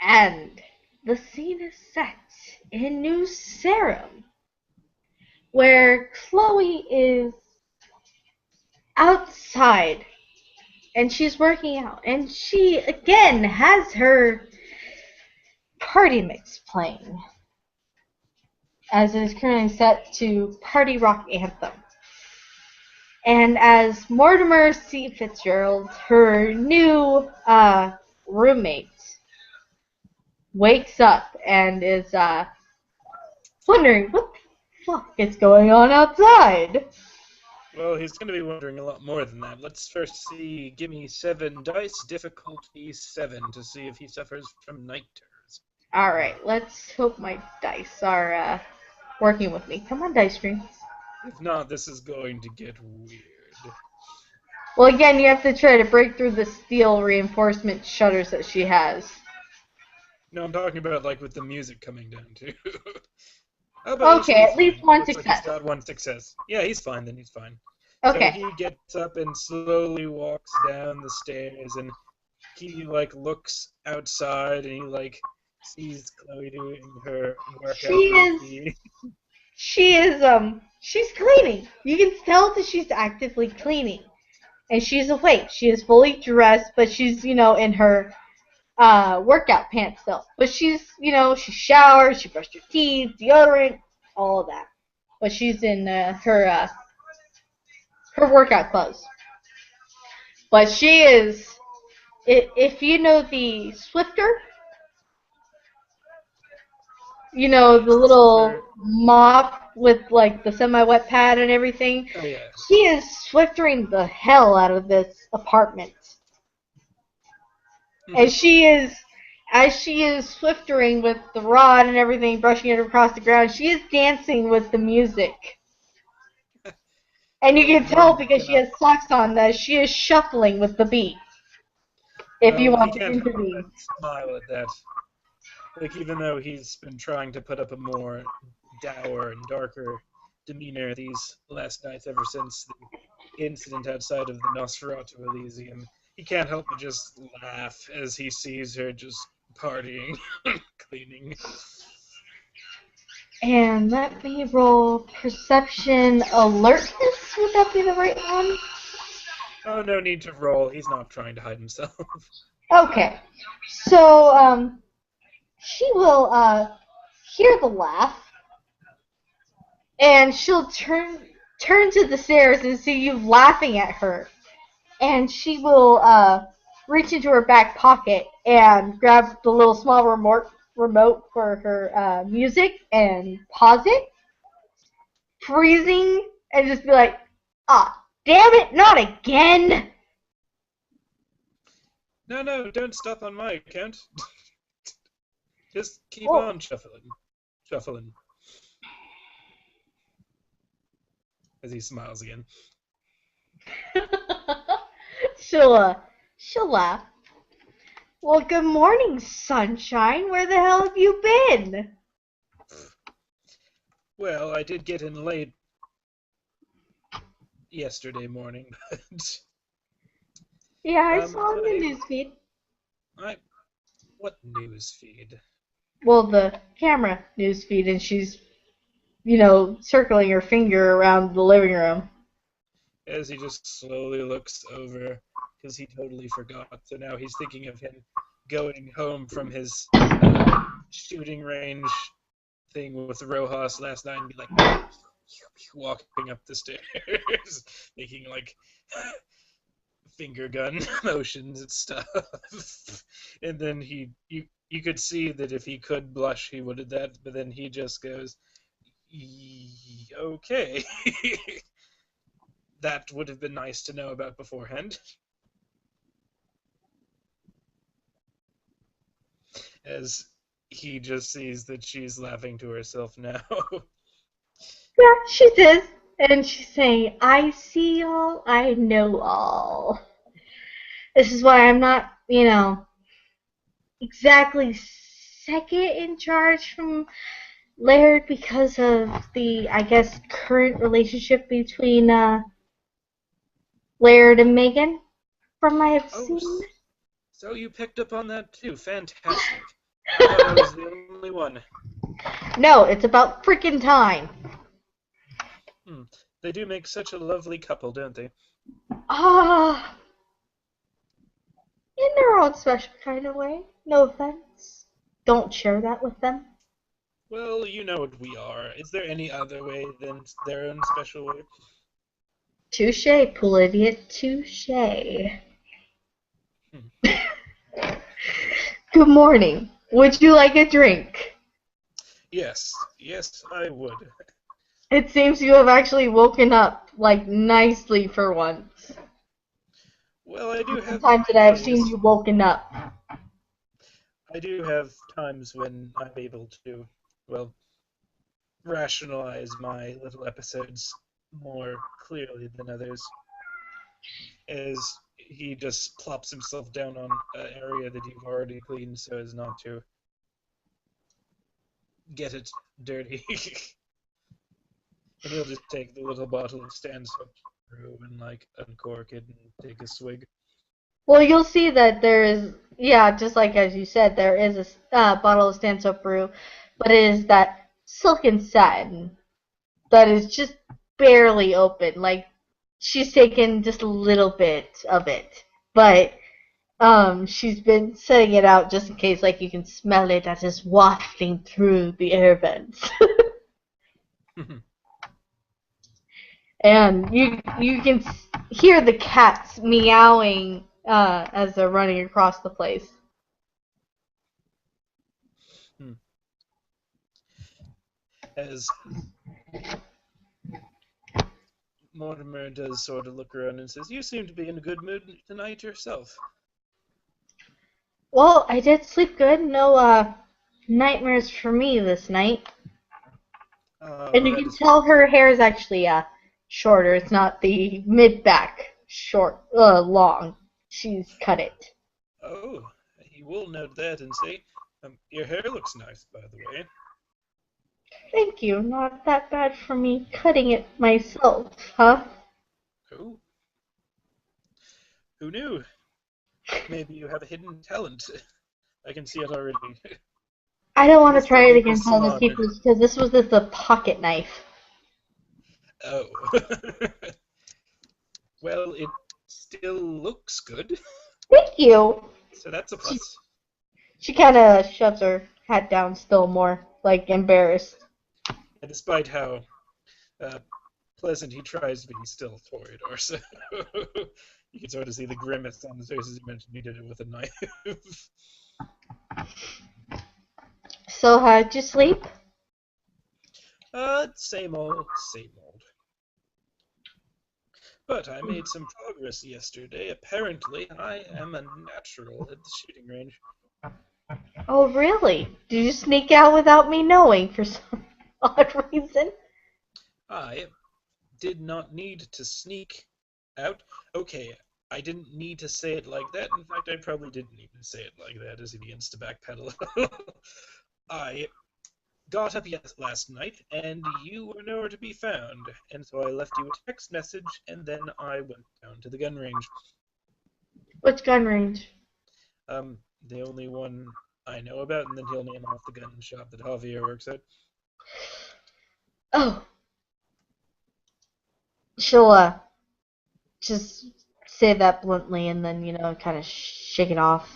And the scene is set in New Sarum, where Chloe is outside and she's working out, and she again has her party mix playing, as it is currently set to Party Rock Anthem. And as Mortimer C. Fitzgerald, her new roommate, wakes up and is wondering what the fuck is going on outside. Well, he's going to be wondering a lot more than that. Let's first see, give me 7 dice, difficulty 7, to see if he suffers from night terrors. Alright, let's hope my dice are working with me. Come on, dice screen. If not, this is going to get weird. Well, again, you have to try to break through the steel reinforcement shutters that she has. No, I'm talking about, like, with the music coming down, too. Okay, at least one Looks success. like he's got 1 success. Yeah, he's fine, then he's fine. Okay. So he gets up and slowly walks down the stairs, and he, like, looks outside, and he, like, sees Chloe doing her workout routine. She's cleaning. You can tell that she's actively cleaning. And she's awake. She is fully dressed, but she's, in her workout pants still. But she's, she showered, she brushed her teeth, deodorant, all of that. But she's in her workout clothes. But she is, if you know the Swifter, the little mop with like the semi-wet pad and everything. Oh, yeah. She is swiftering the hell out of this apartment. And as she is swiftering with the rod and everything, brushing it across the ground, she is dancing with the music. And you can tell because she has socks on that she is shuffling with the beat. If you want to intervene. Smile at that. Like, even though he's been trying to put up a more dour and darker demeanor these last nights ever since the incident outside of the Nosferatu Elysium, he can't help but just laugh as he sees her just partying, cleaning. And let me roll perception alertness. Would that be the right one? Oh, no need to roll. He's not trying to hide himself. Okay. So, she will hear the laugh, and she'll turn to the stairs and see you laughing at her. And she will reach into her back pocket and grab the little small remote for her music and pause it, freezing, and just be like, "Ah, damn it, not again!" No, don't stop on my account. Just keep on shuffling. As he smiles again. She'll laugh. Well, good morning, sunshine. Where the hell have you been? Well, I did get in late yesterday morning, but... Yeah, I saw in the newsfeed. What newsfeed? Well, the camera newsfeed, and she's, circling her finger around the living room. As he just slowly looks over, because he totally forgot. So now he's thinking of him going home from his shooting range thing with Rojas last night and be like, walking up the stairs, making like finger gun motions and stuff. And then you could see that if he could blush, he would have that, but then he just goes, okay. That would have been nice to know about beforehand. As he just sees that she's laughing to herself now. Yeah, she does. And she's saying, I see all, I know all. This is why I'm not, exactly second in charge from Laird, because of the, I guess, current relationship between Laird and Megan, from my have seen. So you picked up on that too. Fantastic. I thought I was the only one. No, it's about freaking time. Hmm. They do make such a lovely couple, don't they? Ah, in their own special kind of way. No offense. Don't share that with them. Well, you know what we are. Is there any other way than their own special way? Touche, pool idiot. Touche. Hmm. Good morning. Would you like a drink? Yes, yes, I would. It seems you have actually woken up, like, nicely for once. Well, I do The have times that my I have seen days. you woken up. I do have times when I'm able to, well, rationalize my little episodes more clearly than others, as he just plops himself down on an area that you've already cleaned so as not to get it dirty. And he'll just take the little bottle of stand soap through and like uncork it and take a swig. Well, you'll see that there is, yeah, just like as you said, there is a bottle of stand soap brew, but it is that silken satin that is just barely open. Like, she's taken just a little bit of it, but she's been setting it out just in case, like, you can smell it as it's wafting through the air vents. And you can hear the cats meowing as they're running across the place. As Mortimer does sort of look around and says, "You seem to be in a good mood tonight yourself." Well, I did sleep good. No nightmares for me this night. And you That can is tell good. her hair is actually shorter. It's not the mid back short long. She's cut it. Oh, he will note that and say, "Your hair looks nice, by the way." Thank you. Not that bad for me cutting it myself, huh? Oh, who knew? Maybe you have a hidden talent. I can see it already. I don't want to Mr. try it Nameless against other Salon. people because this was just a pocket knife. Oh. Well, it still looks good, Thank you. so that's a She, plus. she kind of shoves her hat down still more, like embarrassed. And despite how uh, pleasant he tries to be, he's still Toreador, so you can sort of see the grimace on his face as he mentioned he did it with a knife. So, how'd you sleep? Same old, same old. But I made some progress yesterday. Apparently, I am a natural at the shooting range. Oh, really? Did you sneak out without me knowing for some odd reason? I did not need to sneak out. Okay, I didn't need to say it like that. In fact, I probably didn't even say it like that as he begins to backpedal. I got up last night, and you were nowhere to be found, and so I left you a text message, and then I went down to the gun range. Which gun range? The only one I know about, and then he'll name off the gun shop that Javier works at. Oh, she'll just say that bluntly and then, kind of shake it off.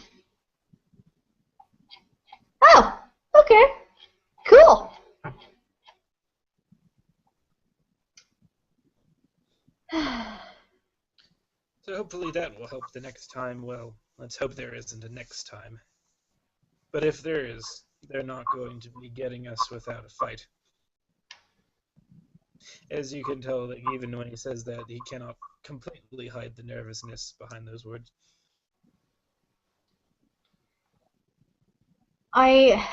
Oh, okay, cool. So hopefully that will help the next time. Well, let's hope there isn't a next time. But if there is, they're not going to be getting us without a fight. As you can tell, like, even when he says that, he cannot completely hide the nervousness behind those words. I.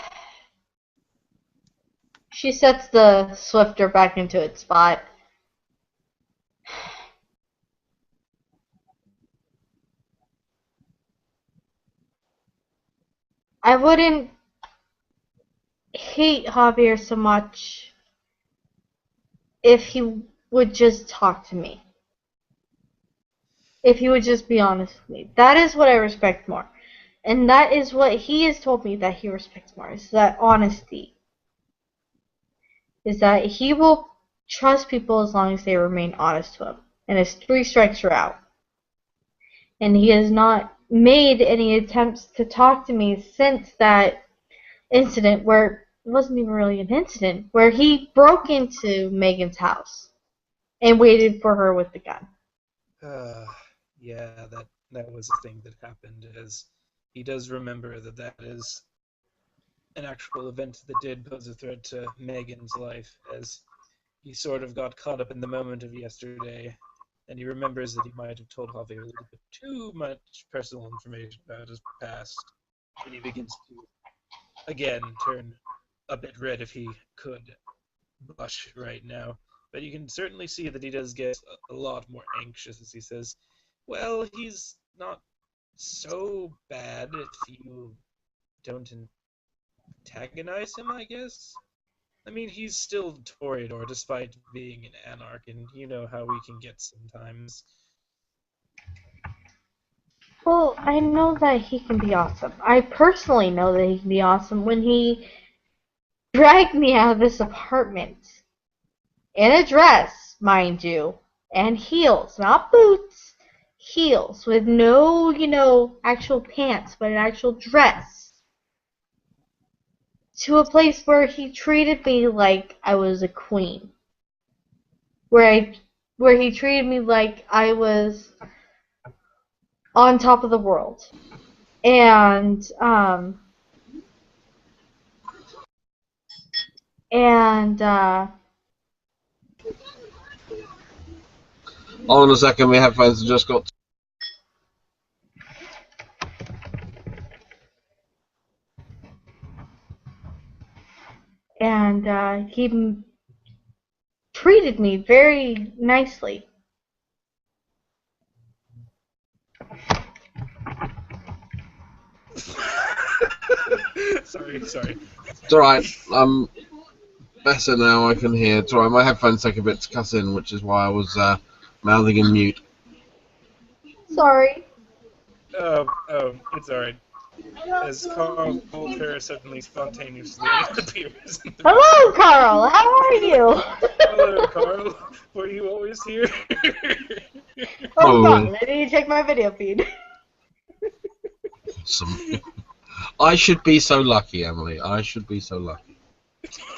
She sets the Swifter back into its spot. I wouldn't hate Javier so much if he would just talk to me. If he would just be honest with me. That is what I respect more. And that is what he has told me that he respects more, is that honesty. Is that he will trust people as long as they remain honest to him. And his 3 strikes are out. And he has not made any attempts to talk to me since that incident, where it wasn't even really an incident, where he broke into Megan's house and waited for her with the gun. Yeah, that was a thing that happened, as he does remember that is an actual event that did pose a threat to Megan's life, as he sort of got caught up in the moment of yesterday, and he remembers that he might have told Harvey a little bit too much personal information about his past, and he begins to, again, turn a bit red if he could blush right now. But you can certainly see that he does get a lot more anxious as he says, well, he's not so bad if you don't antagonize him, I guess? I mean, he's still Toreador despite being an anarch, and you know how we can get sometimes. Well, I know that he can be awesome. I personally know that he can be awesome when he dragged me out of this apartment. In a dress, mind you. And heels, not boots. Heels, with no, actual pants, but an actual dress. To a place where he treated me like I was a queen. Where he treated me like I was on top of the world. And Hold on a second, my headphones have just got. he treated me very nicely. Sorry. It's alright, I'm better now, I can hear. It's alright, my headphones take a bit to cut in, which is why I was mouthing in mute. Sorry. Oh, it's alright. As Carl Voltaire suddenly spontaneously appears. Hello, Carl. How are you? Hello, Carl. Were you always here? Hold on. I need to check my video feed. I should be so lucky, Emily. I should be so lucky.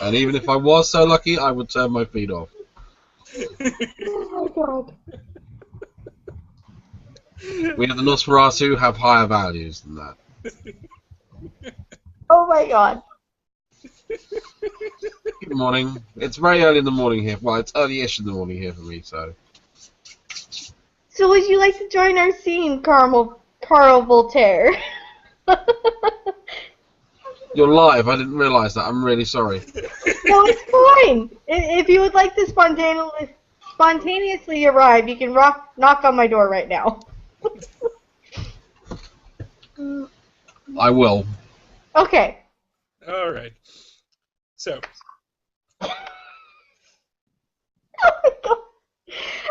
And even if I was so lucky, I would turn my feed off. Oh my god. We at the Nosferatu have higher values than that. Oh my god. Good morning. It's very early in the morning here. Well, it's early-ish in the morning here for me, so. So would you like to join our scene, Carl Voltaire? You're live. I didn't realise that. I'm really sorry. No, it's fine. If you would like to spontaneously arrive, you can knock on my door right now. I will. Okay. All right. So. Oh my god.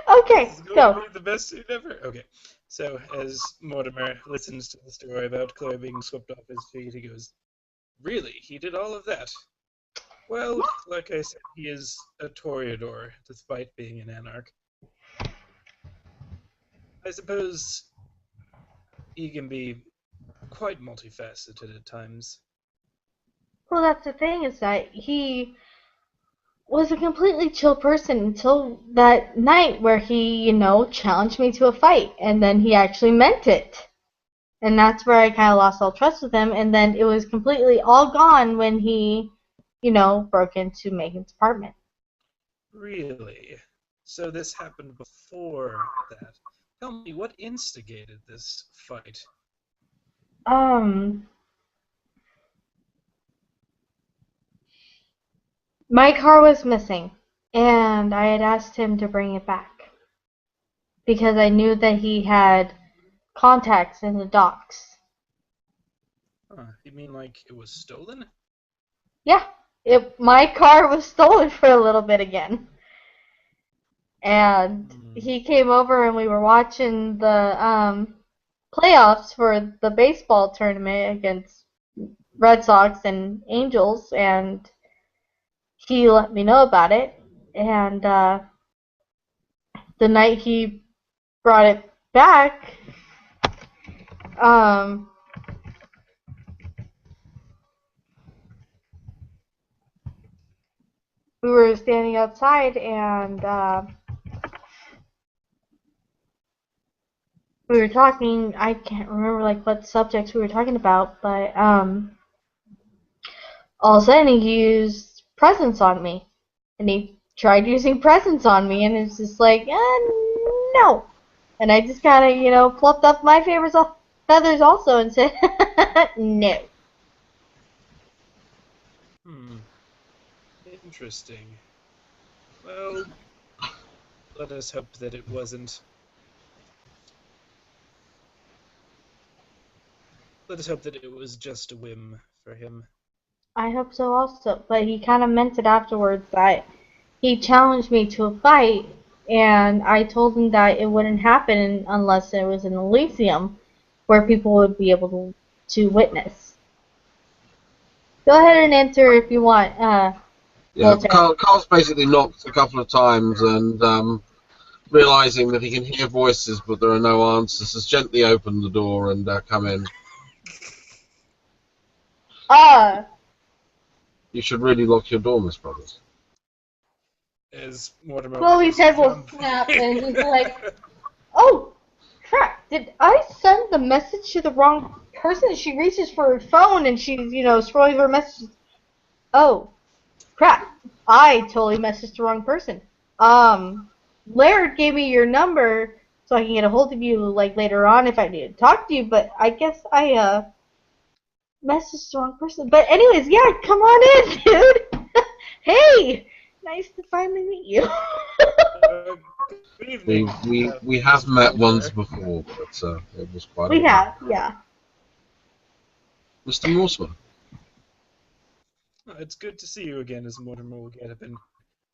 Okay, This is going so. to be the best scene ever. Okay. So, as Mortimer listens to the story about Chloe being swept off his feet, he goes, really? He did all of that? Well, like I said, he is a Toreador, despite being an anarch. I suppose he can be quite multifaceted at times. Well, that's the thing, is that he was a completely chill person until that night where he, challenged me to a fight, and then he actually meant it. And that's where I kind of lost all trust with him, and then it was completely all gone when he, broke into Megan's apartment. Really? So this happened before that. Tell me, what instigated this fight? My car was missing, and I had asked him to bring it back because I knew that he had contacts in the docks. You mean like it was stolen? Yeah, my car was stolen for a little bit again. And he came over and we were watching the playoffs for the baseball tournament against Red Sox and Angels, and he let me know about it. And the night he brought it back, um, we were standing outside, and we were talking. I can't remember like what subjects we were talking about, but all of a sudden he used presents on me, and he tried using presents on me, and it's just like, no. And I just kind of, fluffed up my feathers also and said, no. Interesting. Well, let us hope that it wasn't. Let us hope that it was just a whim for him. I hope so also, but he kind of meant it afterwards that he challenged me to a fight, and I told him that it wouldn't happen unless it was an Elysium where people would be able to witness. Go ahead and enter if you want. Yeah, Carl's basically knocked a couple of times and realizing that he can hear voices but there are no answers, has gently opened the door and come in. You should really lock your door, Miss Brothers. As Mortimer Chloe's head will snap and he's like, oh, crap, did I send the message to the wrong person? She reaches for her phone and she's, scrolling her messages. Oh, crap, I totally messaged the wrong person. Laird gave me your number so I can get a hold of you, like, later on if I need to talk to you, but I guess I, messaged the wrong person. But anyways, yeah, come on in, dude. Hey, nice to finally meet you. Good evening. We have met once before, but it was quite. We have, yeah. Mr. Mortimer. It's good to see you again, as Mortimer will get up and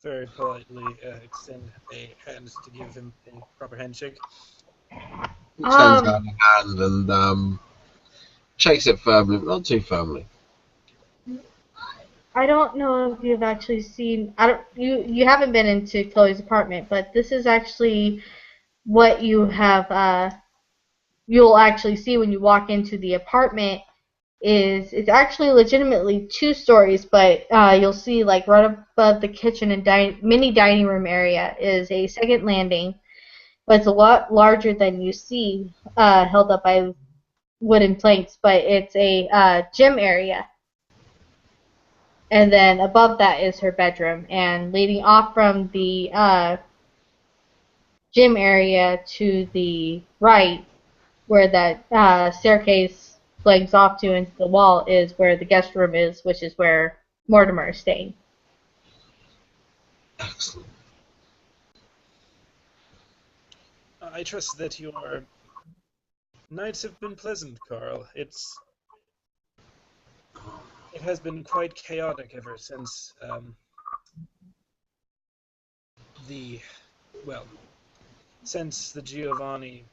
very politely extend a hand to give him a proper handshake. He extends out a hand and shakes it firmly, but not too firmly. I don't know if you've actually seen. You haven't been into Chloe's apartment, but this is actually what you have. You'll actually see when you walk into the apartment. It's actually legitimately 2 stories, but you'll see like right above the kitchen and mini dining room area is a second landing, but it's a lot larger than you see, held up by wooden planks. But it's a gym area. And then above that is her bedroom. And leading off from the gym area to the right, where that staircase flags off to into the wall, is where the guest room is, which is where Mortimer is staying. Excellent. I trust that your nights have been pleasant, Carl. It has been quite chaotic ever since since the Giovanni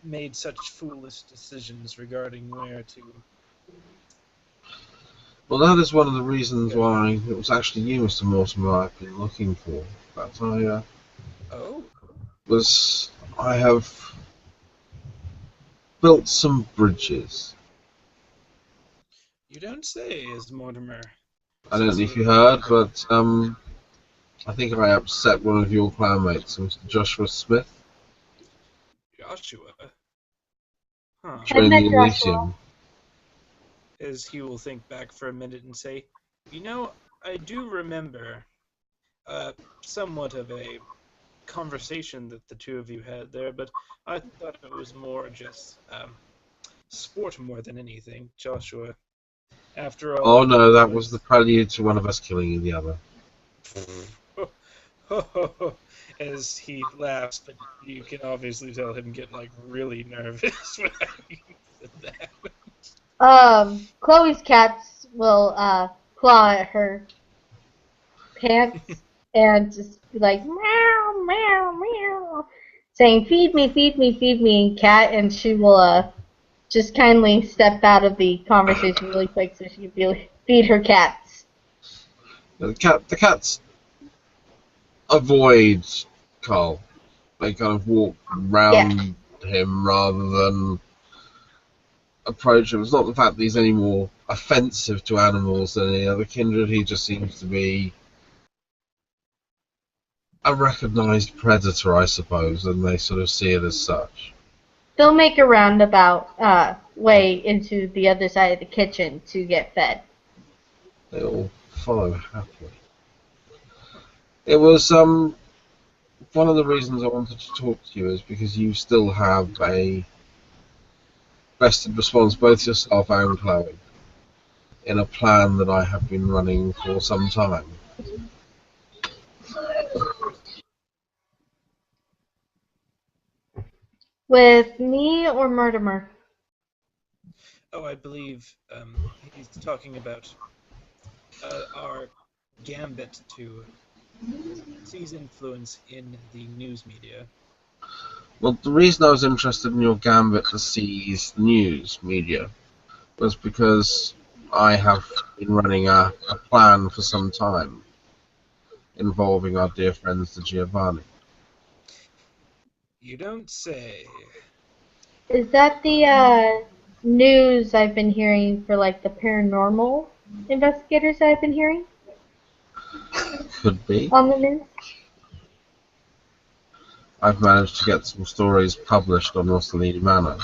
made such foolish decisions regarding where to. Well, that is one of the reasons why it was actually you, Mr. Mortimer, I've been looking for. But I have built some bridges. You don't say, as Mortimer. I don't know if you heard, but I think I upset one of your clanmates, Mr. Joshua Smith. Joshua? Huh. During the Elysium. As he will think back for a minute and say, I do remember somewhat of a conversation that the two of you had there, but I thought it was more just sport more than anything, Joshua. After all... Oh no, that was the prelude to one of us killing the other. As he laughs, but you can obviously tell him get really nervous when I said that. Chloe's cats will claw at her pants and just be like meow meow meow, saying, feed me, feed me, feed me, cat, and she will just kindly step out of the conversation really quick so she can feed her cats. The cats avoid Carl. They kind of walk Yeah. round him rather than approach him. It's not the fact that he's any more offensive to animals than any other kindred. He just seems to be a recognised predator, I suppose, and they sort of see it as such. They'll make a roundabout way into the other side of the kitchen to get fed. They all follow happily. It was one of the reasons I wanted to talk to you is because you still have a vested response, both yourself and Chloe, in a plan that I have been running for some time. With me or Mortimer? Oh, I believe he's talking about our gambit to seize influence in the news media. Well, the reason I was interested in your gambit to seize news media was because I have been running a plan for some time involving our dear friends, the Giovanni. You don't say. Is that the news I've been hearing for like the paranormal investigators I've been hearing Could be. on the news? I've managed to get some stories published on Rossellini Manor.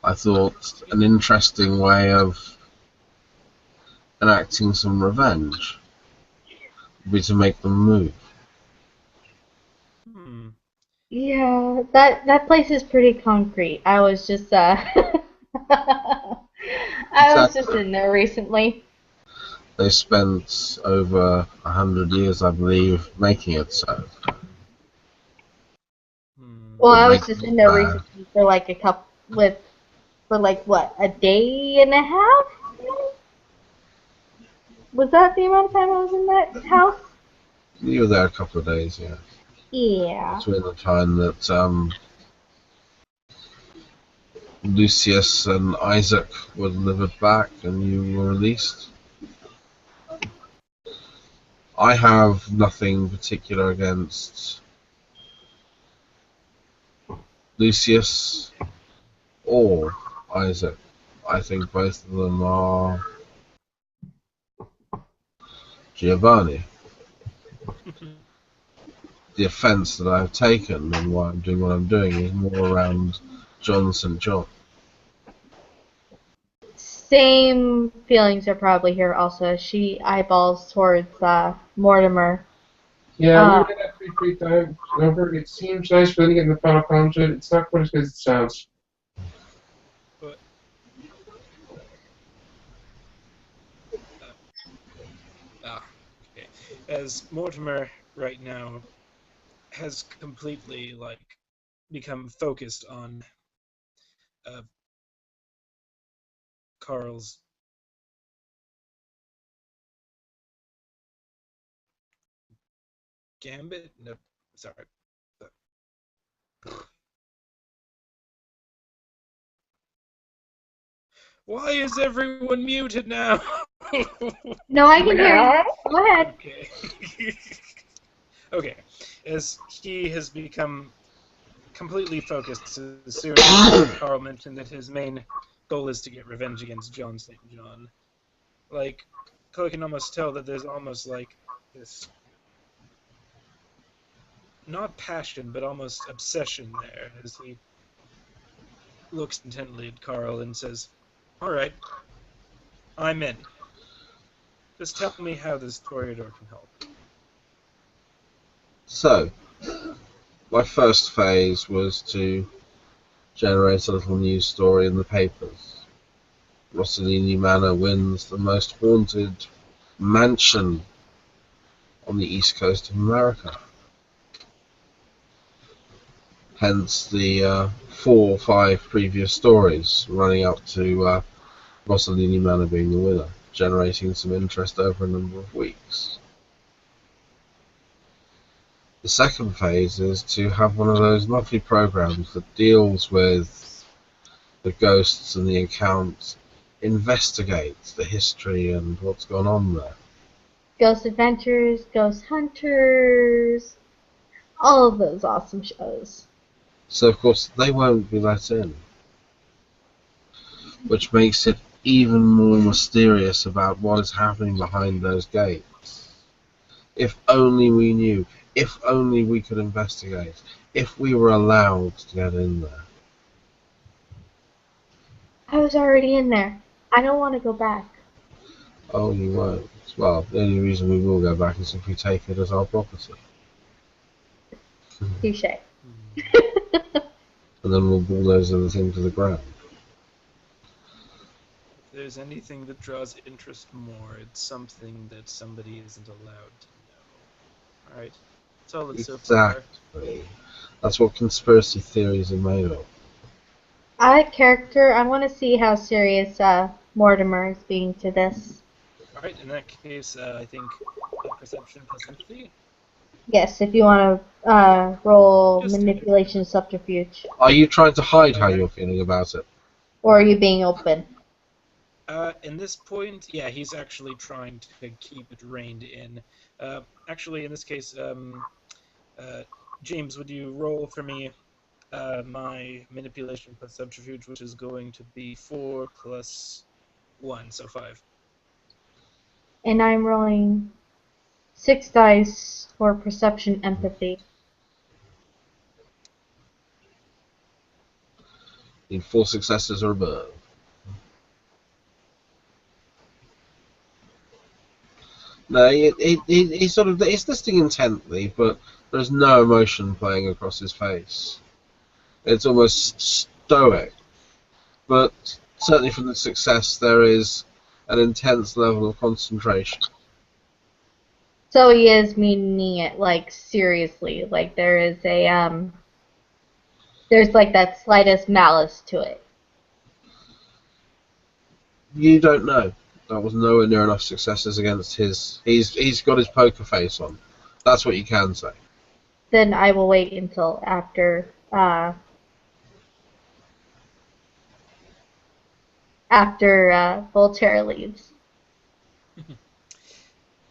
I thought an interesting way of enacting some revenge would be to make them move. Yeah, that place is pretty concrete. I was just I was just Exactly. in there recently. They spent over 100 years, I believe, making it so. Well, But I was make just in there recently for like for like what, a day and a half? Was that the amount of time I was in that house? you were there a couple of days, yeah. Yeah. Between the time that Lucius and Isaac were delivered back and you were released. I have nothing particular against Lucius or Isaac. I think both of them are Giovanni. The offence that I've taken and why I'm doing what I'm doing is more around John St. John. Same feelings are probably here also. She eyeballs towards Mortimer. Yeah, we read that 3 times over. It seems nice, but then again, the final concept, it's not quite as good as it sounds. But okay. As Mortimer right now has completely become focused on uh, Carl's gambit. No, sorry. Why is everyone muted now? No, I can hear you. Go ahead. Okay. Okay. As he has become completely focused as soon as Carl mentioned that his main goal is to get revenge against John St. John. Like, Chloe can almost tell that there's almost like this, not passion, but almost obsession there as he looks intently at Carl and says, "All right, I'm in. Just tell me how this Toreador can help." So, my first phase was to generate a little news story in the papers. Rossellini Manor wins the most haunted mansion on the east coast of America. Hence the 4 or 5 previous stories running up to Rossellini Manor being the winner, generating some interest over a number of weeks. The second phase is to have one of those monthly programs that deals with the ghosts and the accounts, investigates the history and what's gone on there. Ghost Adventures, Ghost Hunters, all of those awesome shows. So of course they won't be let in, which makes it even more mysterious about what is happening behind those gates. If only we knew, if only we could investigate, if we were allowed to get in there. I was already in there. I don't want to go back. Oh, you won't. Well, the only reason we will go back is if we take it as our property. Touche. And then we'll bulldoze everything to the ground. If there's anything that draws interest more, it's something that somebody isn't allowed to know. Alright, solid so far. Exactly. That's what conspiracy theories are made of. I character. I want to see how serious Mortimer is being to this. Alright, in that case, I think perception plus empathy. Yes, if you want to roll Just manipulation subterfuge, Are you trying to hide how Okay. you're feeling about it? or are you being open? In this point, yeah, he's actually trying to keep it reined in. Actually, in this case, James, would you roll for me my manipulation plus subterfuge, which is going to be 4 plus 1, so 5. And I'm rolling 6 dice for perception empathy. Need 4 successes or above. No, he's sort of he's listening intently, but there's no emotion playing across his face. It's almost stoic. But certainly from the success, there is an intense level of concentration. So he is meaning it like seriously. Like there is there's like that slightest malice to it. You don't know. That was nowhere near enough successes against his. He's got his poker face on. That's what you can say. Then I will wait until after Voltaire leaves.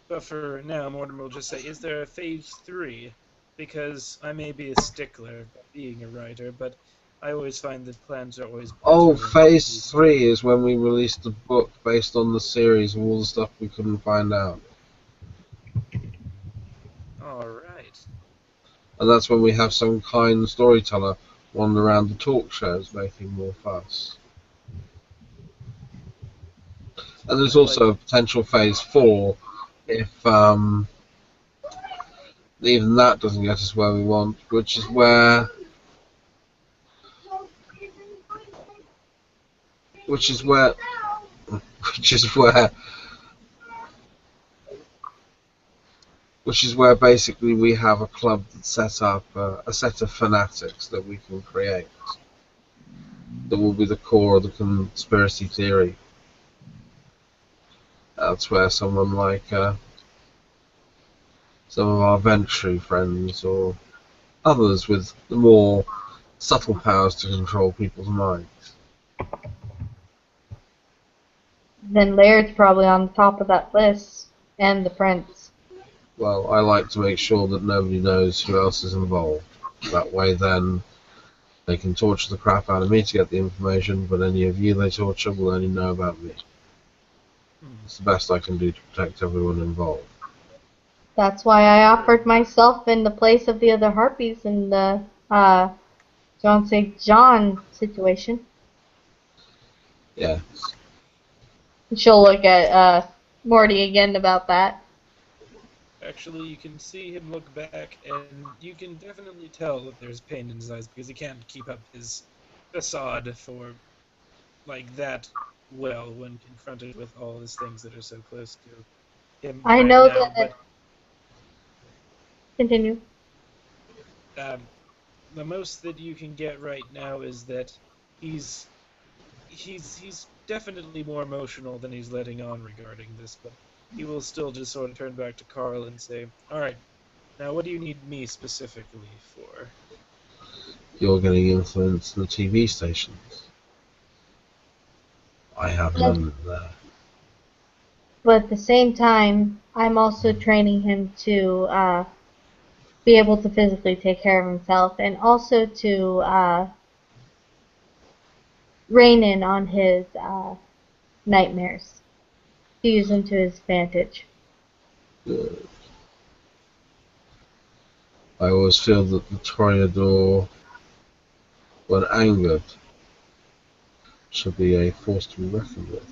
But for now, Mortimer will just say, is there a phase 3? Because I may be a stickler about being a writer, but I always find that plans are always better. Oh, phase 3 is when we released the book based on the series of all the stuff we couldn't find out. Alright. And that's when we have some kind storyteller wander around the talk shows making more fuss. And there's also a potential phase 4 if even that doesn't get us where we want, which is where which is where basically we have a club that sets up a set of fanatics that we can create that will be the core of the conspiracy theory. That's where someone like some of our Ventry friends or others with the more subtle powers to control people's minds. Then Laird's probably on the top of that list, and the prince. Well, I like to make sure that nobody knows who else is involved. That way then they can torture the crap out of me to get the information, but any of you they torture will only know about me. It's the best I can do to protect everyone involved. That's why I offered myself in the place of the other harpies in the John St. John situation. Yeah. She'll look at Morty again about that. Actually, you can see him look back, and you can definitely tell that there's pain in his eyes because he can't keep up his facade for like that well when confronted with all these things that are so close to him I right know now. that. Continue. But the most that you can get right now is that he's definitely more emotional than he's letting on regarding this, but he will still just sort of turn back to Carl and say, "All right, Now, what do you need me specifically for? You're getting influence in the TV stations. I have none there. But at the same time, I'm also training him to be able to physically take care of himself and also to rein in on his nightmares. To use them to his advantage. Good. I always feel that the Toreador, when angered, should be a force to be reckoned with.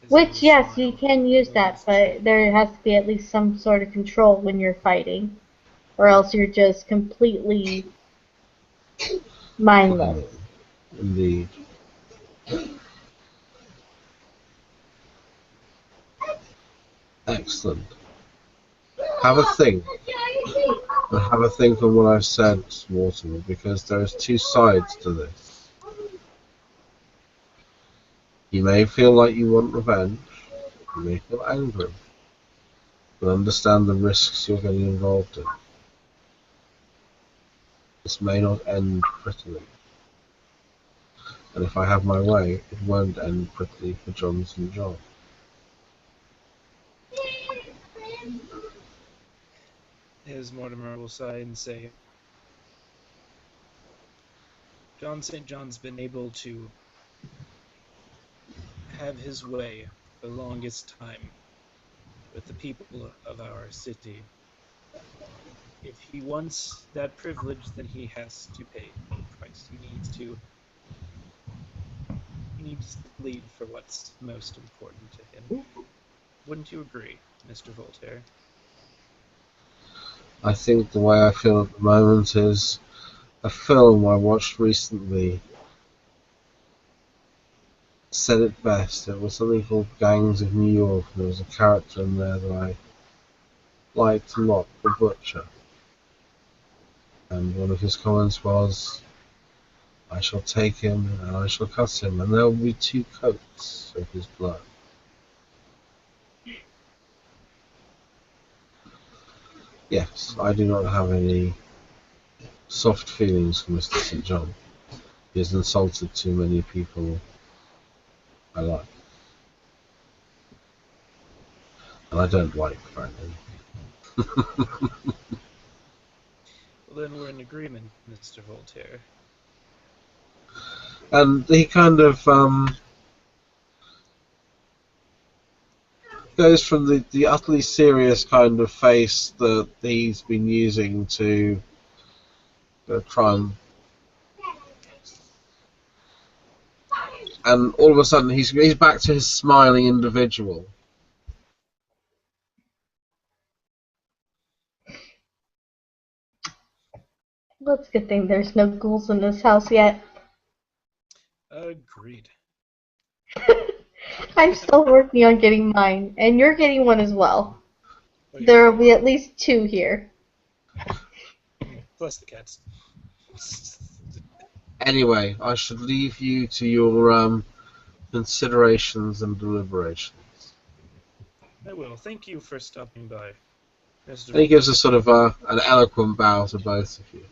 Which, yes, you can use that, but there has to be at least some sort of control when you're fighting. Or else you're just completely mindless. Indeed. Excellent. Have a think. And have a think on what I've said, Mortimer, because there's two sides to this. You may feel like you want revenge. You may feel angry. But understand the risks you're getting involved in. This may not end prettily. And if I have my way, it won't end prettily for Johnson John. As Mortimer will sigh and say, John St. John's been able to have his way for the longest time with the people of our city. If he wants that privilege, then he has to pay the price. He needs to bleed for what's most important to him. Wouldn't you agree, Mr. Voltaire? I think the way I feel at the moment is a film I watched recently said it best. It was something called Gangs of New York, and there was a character in there that I liked a lot, the Butcher. And one of his comments was, I shall take him and I shall cut him, and there will be 2 coats of his blood. Yes, I do not have any soft feelings for Mr. St. John. He has insulted too many people I like. And I don't like, frankly. Well, then we're in agreement, Mr. Voltaire. And he kind of goes from the utterly serious kind of face that he's been using to try and all of a sudden he's back to his smiling individual. That's a good thing there's no ghouls in this house yet. Agreed. I'm still working on getting mine, and you're getting one as well. Okay. There will be at least 2 here. Plus the cats. Anyway, I should leave you to your considerations and deliberations. I will. Thank you for stopping by, Mr. And he gives a sort of an eloquent bow to both of you.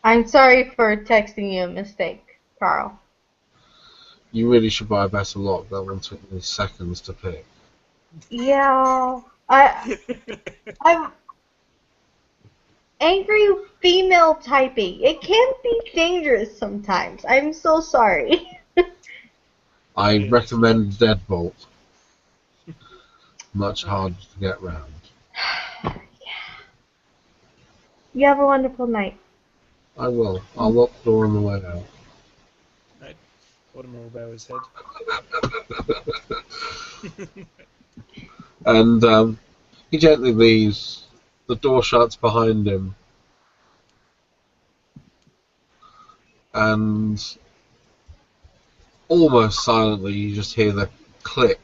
I'm sorry for texting you a mistake, Carl. You really should buy a better lock. That one took me seconds to pick. Yeah, I'm angry female typing. It can be dangerous sometimes. I'm so sorry. I recommend Deadbolt. Much harder to get round. Yeah. You have a wonderful night. I will. I'll lock the door on the way out. Right. Mortimer will bow his head. And he gently leaves. The door shuts behind him. And almost silently you just hear the click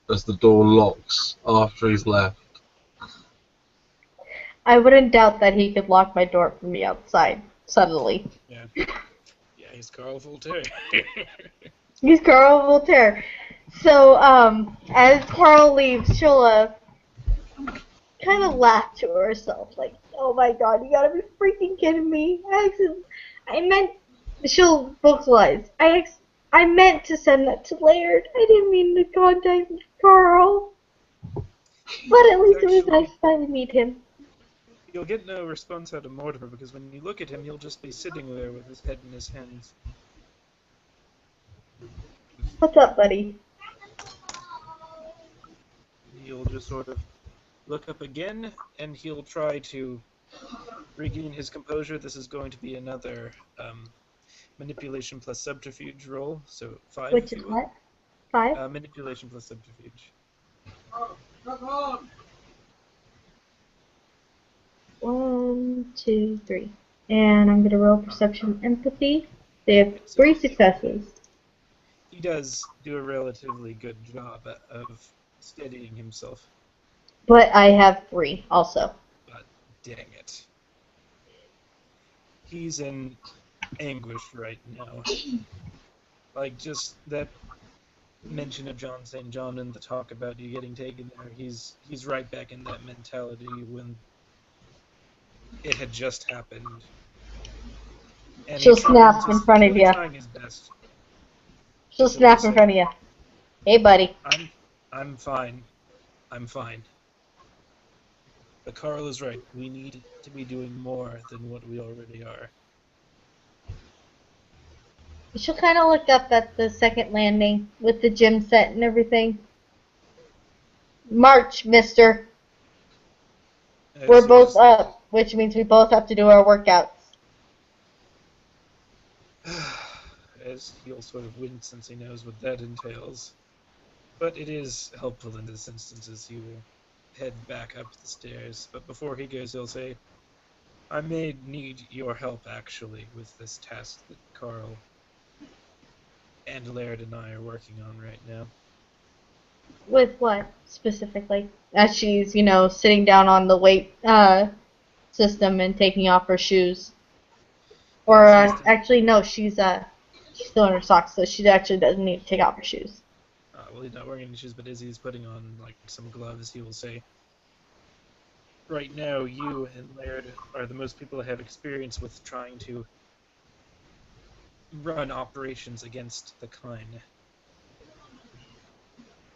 as the door locks after he's left. I wouldn't doubt that he could lock my door from the outside suddenly. Yeah. Yeah, he's Carl Voltaire. He's Carl Voltaire. So, as Carl leaves, she'll kind of laughed to herself, like, oh my god, you gotta be freaking kidding me. I meant, she'll vocalize, I meant to send that to Laird. I didn't mean to contact Carl. But at least it was nice to finally meet him. You'll get no response out of Mortimer, because when you look at him, he'll just be sitting there with his head in his hands. What's up, buddy? He'll just sort of look up again, and he'll try to regain his composure. This is going to be another manipulation plus subterfuge roll, so 5. Which is what? 5? Manipulation plus subterfuge. 1, 2, 3. And I'm gonna roll perception empathy. They have 3 successes. He does do a relatively good job of steadying himself. But I have 3 also. But dang it. He's in anguish right now. Like, just that mention of John St. John and the talk about you getting taken there, he's right back in that mentality when it had just happened. And She'll snap in front of you. Trying his best. She'll snap in front of you. Hey, buddy. I'm fine. I'm fine. But Carl is right. We need to be doing more than what we already are. She'll kind of look up at the second landing with the gym set and everything. March, mister. We're both up, which means we both have to do our workouts. As he'll sort of wince since he knows what that entails. But it is helpful in this instance as he will head back up the stairs. But before he goes, he'll say, I may need your help, actually, with this task that Carl and Laird and I are working on right now. With what, specifically? As she's, sitting down on the weight system and taking off her shoes. Or, actually, no, she's still in her socks, so she actually doesn't need to take off her shoes. Well, he's not wearing any shoes, but as he's putting on, some gloves, he will say, right now, you and Laird are the most people I have experience with trying to run operations against the kind.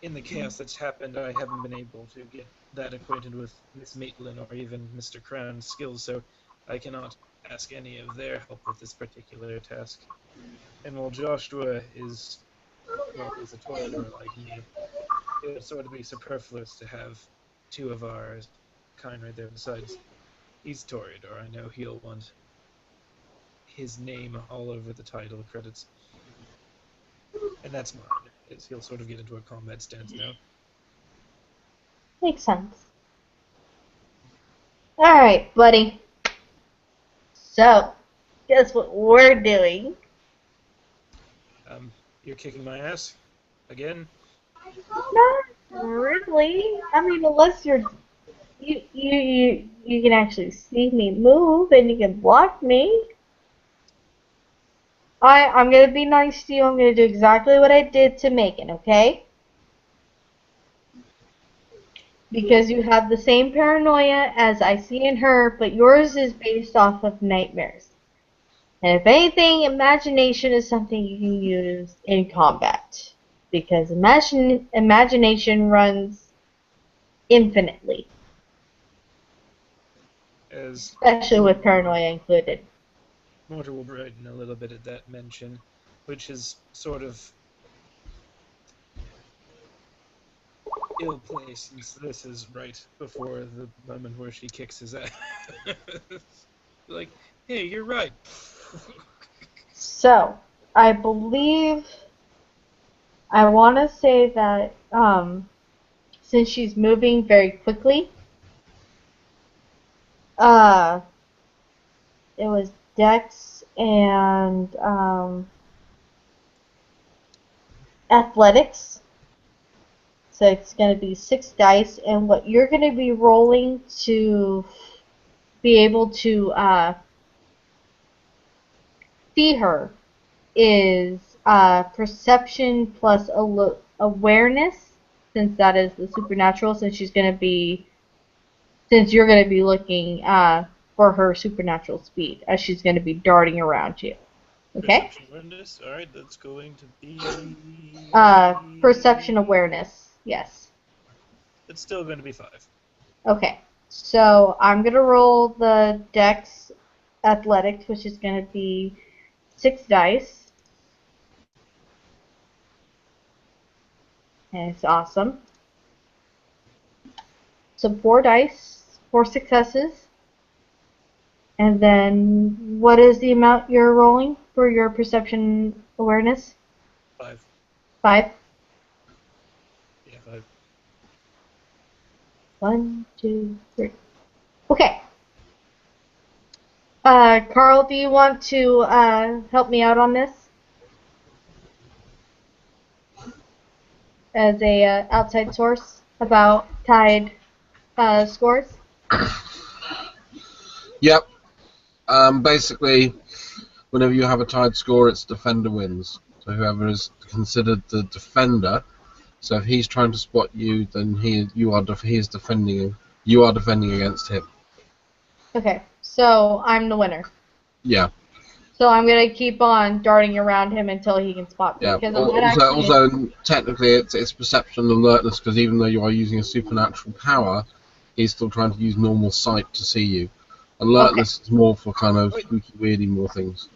In the chaos that's happened, I haven't been able to get that acquainted with Miss Maitland or even Mr. Crown's skills, so I cannot ask any of their help with this particular task. And while Joshua is a toiler like me, it would sort of be superfluous to have 2 of our kind right there. Besides, he's Toreador. I know he'll want his name all over the title credits. And that's mine, as he'll sort of get into a combat stance now. Makes sense. Alright, buddy. So, guess what we're doing? You're kicking my ass? Again? Not really. I mean, unless you can actually see me move and you can block me. I'm gonna be nice to you. I'm gonna do exactly what I did to Megan, okay? Because you have the same paranoia as I see in her, but yours is based off of nightmares. And if anything, imagination is something you can use in combat. Because imagination runs infinitely. Especially with paranoia included. Mortar will brighten a little bit at that mention, which is sort of ill-placed since this is right before the moment where she kicks his ass. Like, hey, you're right. So, I believe, I want to say that since she's moving very quickly, it was Dex and Athletics. So it's going to be 6 dice, and what you're going to be rolling to be able to see her is perception plus awareness, since that is the supernatural, since she's going to be since you're going to be looking for her supernatural speed, as she's going to be darting around you. Okay? Perception awareness. All right, that's going to be. Perception awareness. Yes. It's still going to be 5. Okay. So I'm going to roll the Dex Athletics, which is going to be 6 dice. And it's awesome. So 4 dice, 4 successes. And then what is the amount you're rolling for your perception awareness? 5. 5? Yeah, 5. 1, 2, 3. Okay. Carl, do you want to help me out on this? As a outside source about tied scores? Yep. Basically, whenever you have a tied score, it's defender wins. So whoever is considered the defender. So if he's trying to spot you, then he is defending. You are defending against him. Okay, so I'm the winner. Yeah. So I'm gonna keep on darting around him until he can spot me. Yeah. Because Also, technically, it's perception and alertness, because even though you are using a supernatural power, he's still trying to use normal sight to see you. Alertness is more for kind of spooky, weirdy more things.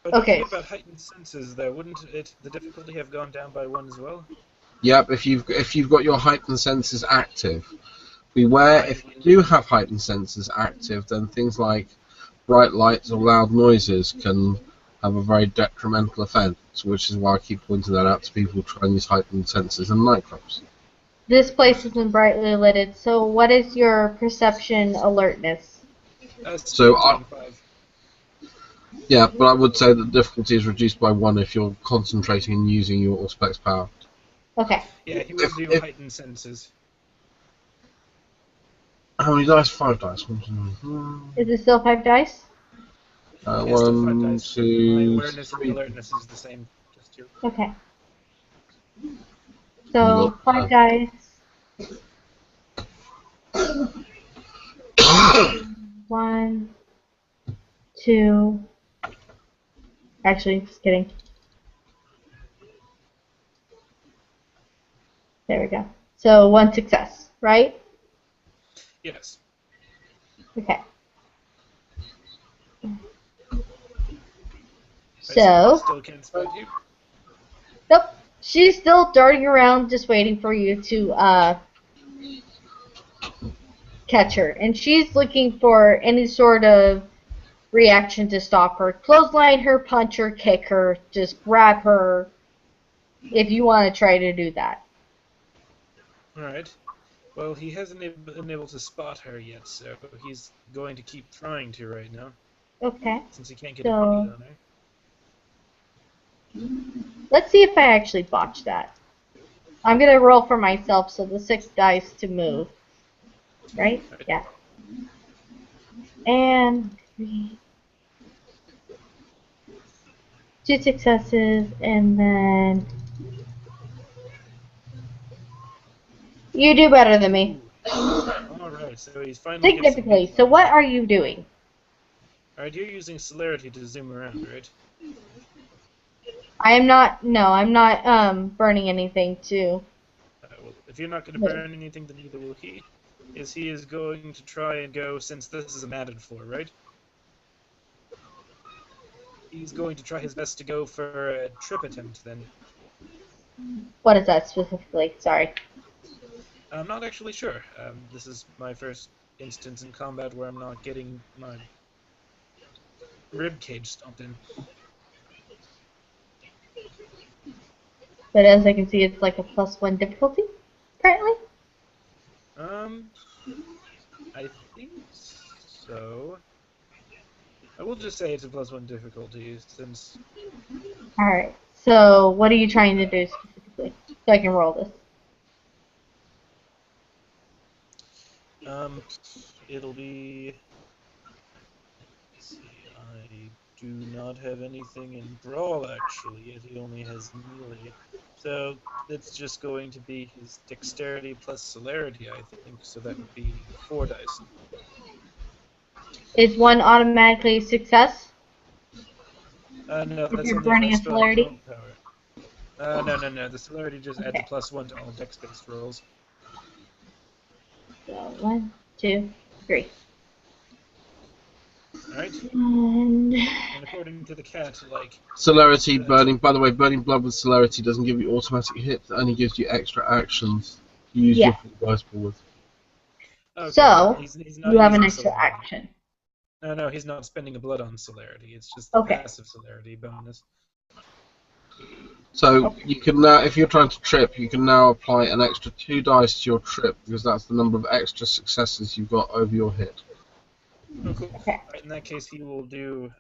But don't Okay. forget about heightened senses there. Wouldn't the difficulty have gone down by 1 as well? Yep. If you've got your heightened senses active, beware if you do have heightened senses active, then things like bright lights or loud noises can have a very detrimental effect, which is why I keep pointing that out to people trying these heightened senses in nightclubs. This place isn't brightly lit, so what is your perception alertness? So, 5. yeah, but I would say that the difficulty is reduced by 1 if you're concentrating and using your Auspex power. Okay. Yeah, he will do heightened senses. How many dice? 5 dice. Is it still 5 dice? Yeah, still 5 1, dice. 2, My awareness 3. and alertness is the same. Just 2. Okay. So 5 dice. 1, 2. Actually, just kidding. There we go. So 1 success, right? Yes. Okay. So, Still can't spot you. nope. She's still darting around, just waiting for you to catch her, and she's looking for any sort of reaction to stop her. Clothesline her, punch her, kick her, just grab her. If you want to try to do that. All right. Well, he hasn't been able to spot her yet, so he's going to keep trying to right now. Okay. Since he can't get a beat on her. Let's see if I actually botch that. I'm gonna roll for myself, so the 6 dice to move. Right? Yeah. And 3. 2 successes, and then you do better than me. Alright, so he's finally Significantly. So what are you doing? Alright, you're using celerity to zoom around, right? I am not. No, I'm not burning anything to. Well, if you're not going to burn anything, then neither will he. He is going to try and go, since this is a matted floor, right? He's going to try his best to go for a trip attempt, then. What is that specifically? Sorry. I'm not actually sure. This is my first instance in combat where I'm not getting my ribcage stomped in. But as I can see, it's like a +1 difficulty, apparently. I think so. I will just say it's a +1 difficulty, since... Alright, so what are you trying to do specifically? So I can roll this. It'll be... Let's see, do not have anything in Brawl, actually, yet he only has Melee. So it's just going to be his Dexterity plus Celerity, I think, so that would be 4 dice. Is one automatically a success No, if that's you're only if I burning a spell celerity? Willpower. No. The Celerity just adds a Okay. +1 to all Dex-based rolls. So 1, 2, 3. Alright? And And according to the cat, like... Celerity, burning. By the way, burning blood with celerity doesn't give you automatic hits. It only gives you extra actions to use your yeah. full dice pool with. Okay, So he's you not have an using extra Celerity. action. No, he's not spending a blood on Celerity. It's just the Okay. passive Celerity bonus. So Okay. you can now, if you're trying to trip, you can now apply an extra 2 dice to your trip because that's the number of extra successes you've got over your hit. Oh, cool. Okay. Right, in that case, he will do.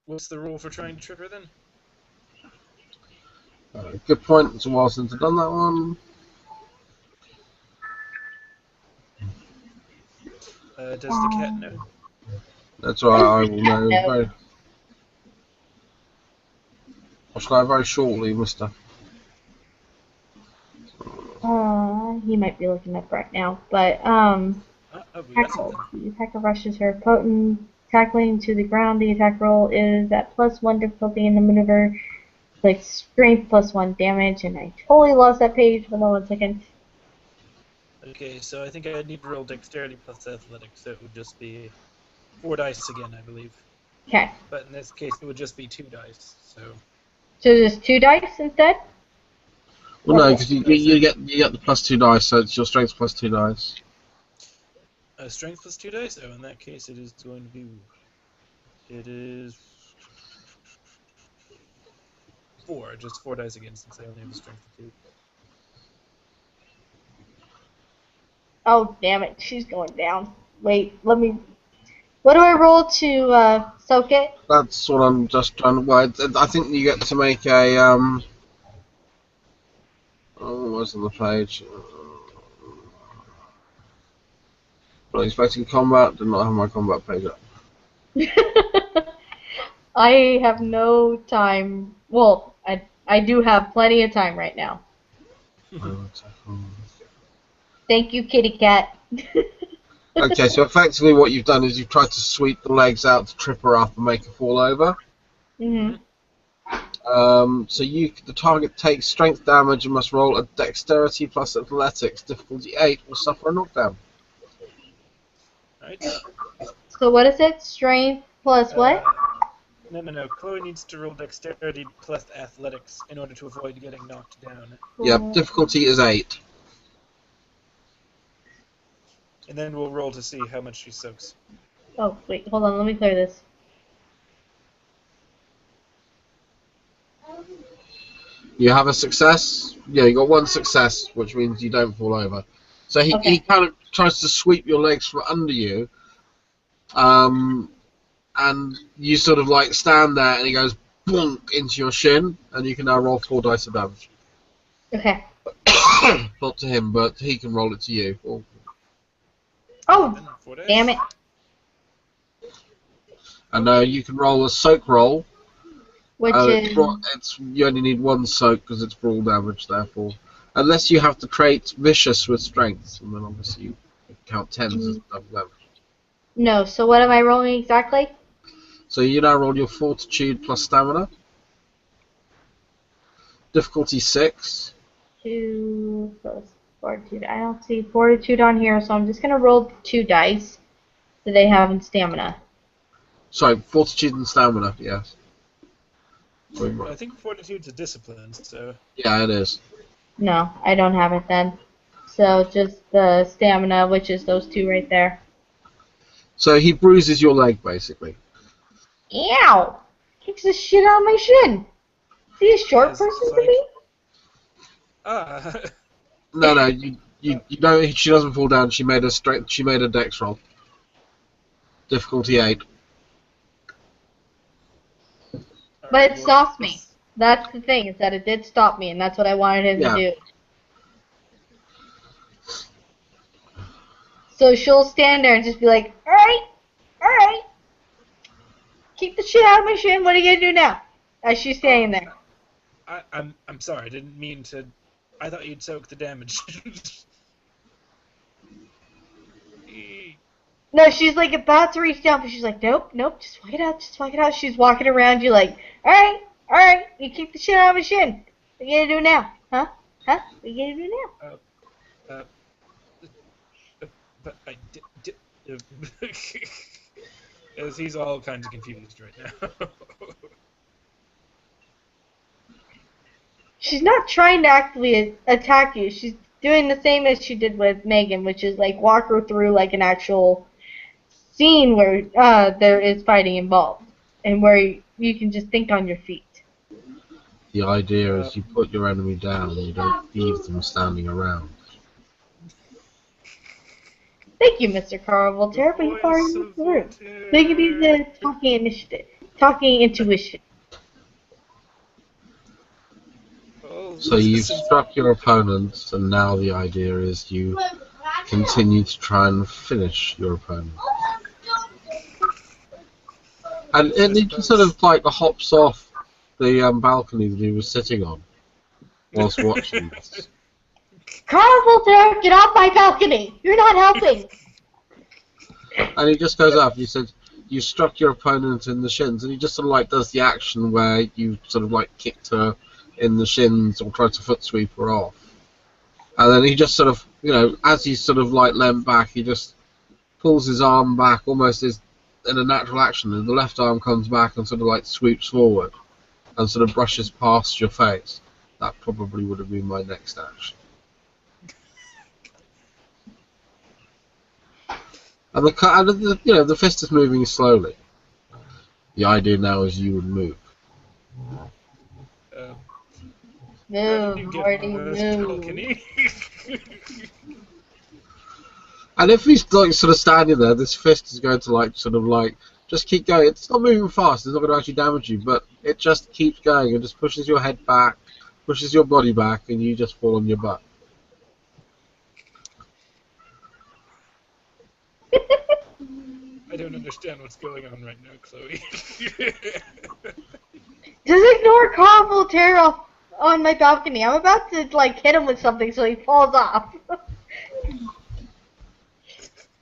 What's the rule for trying to trip her then? Good point. It's a while since I've done that one. Does the cat know? That's all right. I will know. No. Very, I shall know very shortly, Mister. He might be looking up right now, but We got tackle. something. The attacker rushes her potent tackling to the ground. The attack roll is at +1 difficulty in the maneuver, like strength +1 damage, and I totally lost that page. Hold on 1 second. Okay, so I think I need to roll Dexterity plus Athletics, so it would just be 4 dice again, I believe. Okay. But in this case, it would just be 2 dice. So just 2 dice instead? Well, no, because you get the +2 dice, so it's your strength +2 dice. Strength plus 2 dice? Oh, in that case, it is going to be... It is... 4, just 4 dice again, since I only have a strength of 2. Oh, damn it. She's going down. Wait, let me... What do I roll to soak it? That's what I'm just trying to. Well, I think you get to make a Oh, what's on the page? Not expecting combat. Did not have my combat page up. I have no time. Well, I do have plenty of time right now. Thank you, kitty cat. Okay, so effectively what you've done is you've tried to sweep the legs out to trip her up and make her fall over. Mm-hmm. So the target takes strength damage and must roll a dexterity plus athletics, difficulty 8, or suffer a knockdown. Alright. So what is it? Strength plus what? No. Chloe needs to roll Dexterity plus Athletics in order to avoid getting knocked down. Yep, difficulty is 8. And then we'll roll to see how much she soaks. Oh, wait, hold on, let me clear this. You have a success. Yeah, you got 1 success, which means you don't fall over. So he kind of tries to sweep your legs from under you, and you sort of like stand there, and he goes bonk into your shin, and you can now roll 4 dice of damage. Okay. Not to him, but he can roll it to you. Oh, damn it. And you can roll a soak roll. Which is... you only need 1 soak because it's brawl damage, therefore. Unless you have to trait vicious with strength, and then obviously you count 10s as double damage. No, so what am I rolling exactly? So you now roll your fortitude plus stamina. Difficulty 6. 2 plus fortitude. I don't see fortitude on here, so I'm just going to roll 2 dice that they have in stamina. Sorry, fortitude and stamina, yes. I think Fortitude's a discipline, so... Yeah, it is. No, I don't have it then. So just the stamina, which is those 2 right there. So he bruises your leg, basically. Ow! Kicks the shit out of my shin. Is he a short person to me? No, you know she doesn't fall down. She made a dex roll. Difficulty 8. But it stops me. That's the thing, is that it did stop me, and that's what I wanted him to do. So she'll stand there and just be like, alright. keep the shit out of my shin. What are you gonna do now? As she's standing there. I'm sorry. I didn't mean to. I thought you'd soak the damage. No, she's like about to reach down, but she's like, nope, just walk it out, She's walking around you like, all right, you keep the shit out of my shin. What you gonna do now? Huh? What you gonna do now? But I did as he's all kinds of confused right now. She's not trying to actively attack you. She's doing the same as she did with Megan, which is like walk her through like an actual scene where there is fighting involved and where you can just think on your feet. The idea is you put your enemy down and you don't leave them standing around. Thank you, Mr. Carl Voltaire, but you've already moved through. So you can be the talking intuition. So you've struck your opponent, and now the idea is you continue to try and finish your opponent. And he just sort of like hops off the balcony that he was sitting on whilst watching this. Carl Voltaire, get off my balcony! You're not helping! And he just goes up, he said, you struck your opponent in the shins, and he just sort of like does the action where you sort of like kicked her in the shins or tried to foot sweep her off. And then he just sort of, you know, as he's sort of like leant back, he just pulls his arm back almost as in a natural action, and the left arm comes back and sort of like sweeps forward and sort of brushes past your face. That probably would have been my next action. And the fist is moving slowly. The idea now is you would move. Move, Morty, move. And if he's like sort of standing there, this fist is going to like sort of like just keep going. It's not moving fast. It's not going to actually damage you, but it just keeps going and just pushes your head back, pushes your body back, and you just fall on your butt. I don't understand what's going on right now, Chloe. Just ignore Carl Voltaire on my balcony. I'm about to like hit him with something so he falls off.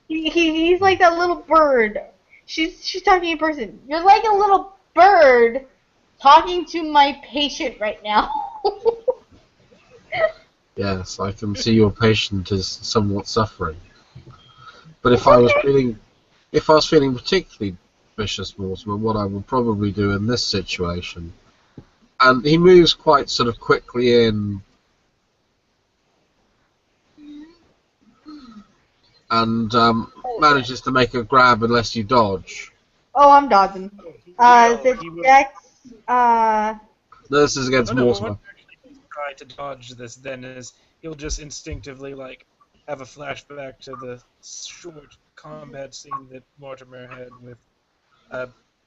He's like that little bird. She's talking in person. You're like a little bird talking to my patient right now. Yes, I can see your patient is somewhat suffering. But if I was feeling particularly vicious, Mortimer, what I would probably do in this situation, and he moves quite sort of quickly in, and manages to make a grab unless you dodge. Oh, I'm dodging. Is it Dex? No, this is against Mortimer. What actually try to dodge this then is he'll just instinctively like have a flashback to the short combat scene that Mortimer had with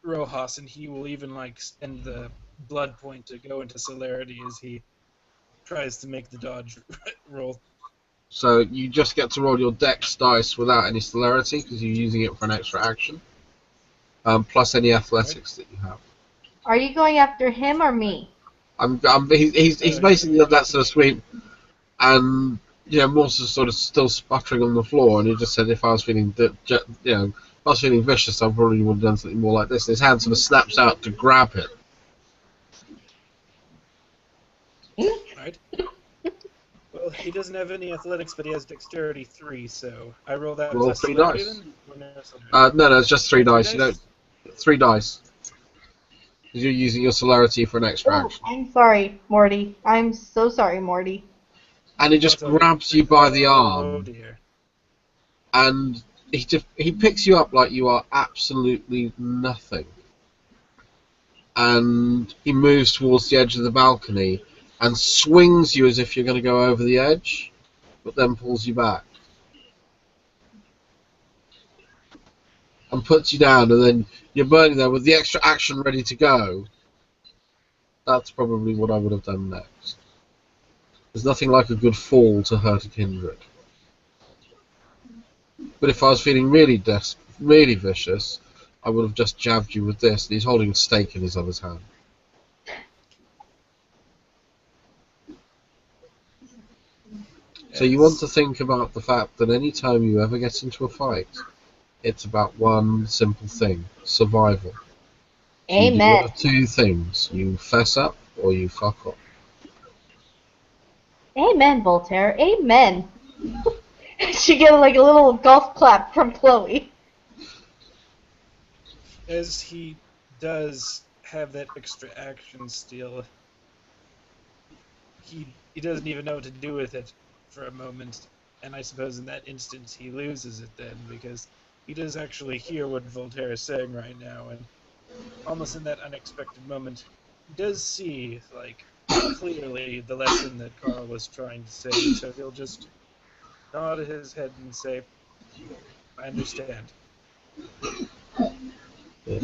Rojas, and he will even like spend the blood point to go into celerity as he tries to make the dodge roll. So you just get to roll your dex dice without any celerity because you're using it for an extra action, plus any athletics that you have. Are you going after him or me? He's basically done that sort of sweep, and Morse's sort of still sputtering on the floor, and he just said, if I was feeling, vicious, I probably would have done something more like this. And his hand sort of snaps out to grab it. Right. Well, he doesn't have any athletics, but he has dexterity 3, so I roll that. Roll 3 dice. No, no, it's just 3 dice. You don't 3 dice. Because you're using your celerity for an extra action. I'm sorry, Morty. I'm so sorry, Morty. And he just grabs you by the arm. Oh dear. And he picks you up like you are absolutely nothing. And he moves towards the edge of the balcony and swings you as if you're going to go over the edge, but then pulls you back. And puts you down, and then you're burning there with the extra action ready to go. That's probably what I would have done next. There's nothing like a good fall to hurt a kindred. But if I was feeling really vicious, I would have just jabbed you with this. And he's holding a steak in his other hand. So you want to think about the fact that any time you ever get into a fight, it's about one simple thing: survival. So you do one Amen. of two things: you fess up or you fuck off. Amen, Voltaire. Amen. She get like a little golf clap from Chloe. As he does have that extra action still, he doesn't even know what to do with it for a moment, and I suppose in that instance he loses it then, because he does actually hear what Voltaire is saying right now, and almost in that unexpected moment, he does see, like, clearly the lesson that Carl was trying to say, so he'll just nod his head and say, I understand. Yeah.